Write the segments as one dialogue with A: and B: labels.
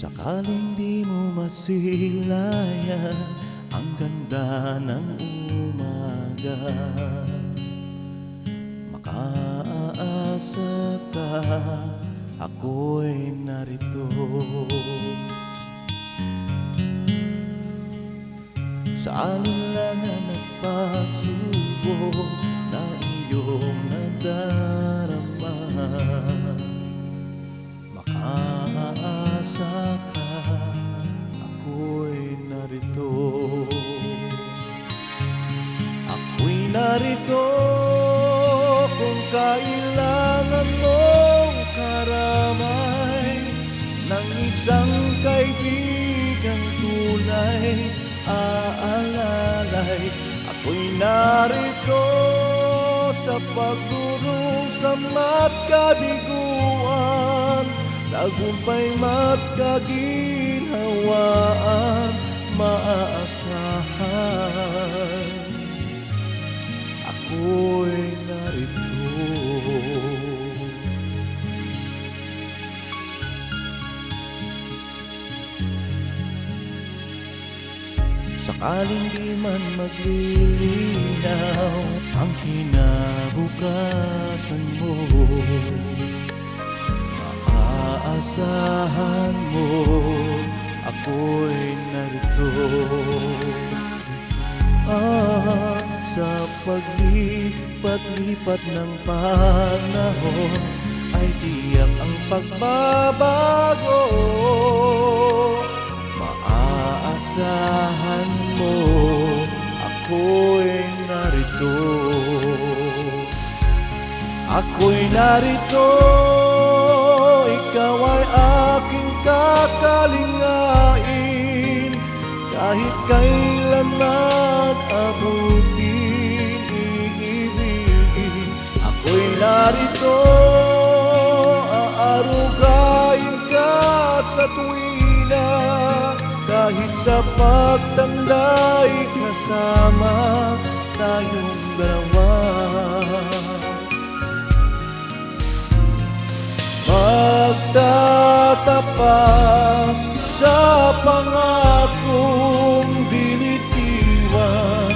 A: Sakaling di mo masilayan ang ganda ng umaga, makaasa ka, ako'y narito. Sa alinlangan at pagsubok na iyong nadarama, makaasa ka, ako'y narito. Ako'y narito kung kailangan mong karamay ng isang kaibigang tunay, aalalay. Ako'y narito sa pagdurusam at kabiguan, tagumpay mat kaginhawaan, maaasahan. Ako'y narito. Sakaling di man maglilinaw ang kinabukasan mo, maaasahan mo, ako'y narito. Sa paglipat-lipat ng panahon ay tiyak ang pagbabago, maaasahan mo, ako'y narito. Ako'y narito, ikaw ay aking kakalingain, kahit kailanman abutin, iibigin. Ako'y narito, aarugain ka sa tuwina, kahit sa pagtanda'y kasama tayong dalawa. Magtatapat sa pangakong binitiwan,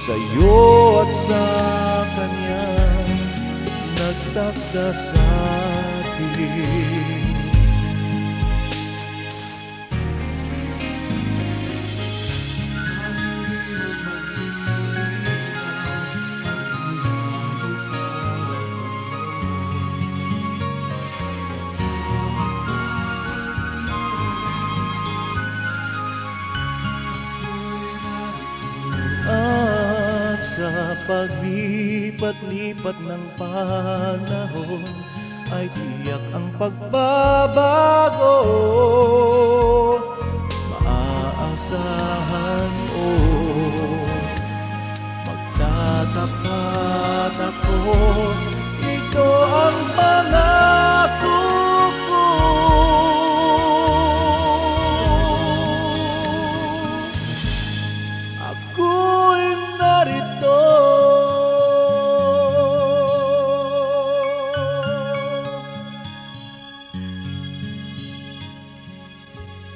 A: sa'yo at sa kanya nagtakda sa atin. Sa paglipat-lipat ng panahon ay tiyak ang pagbabago, maaasahan mo,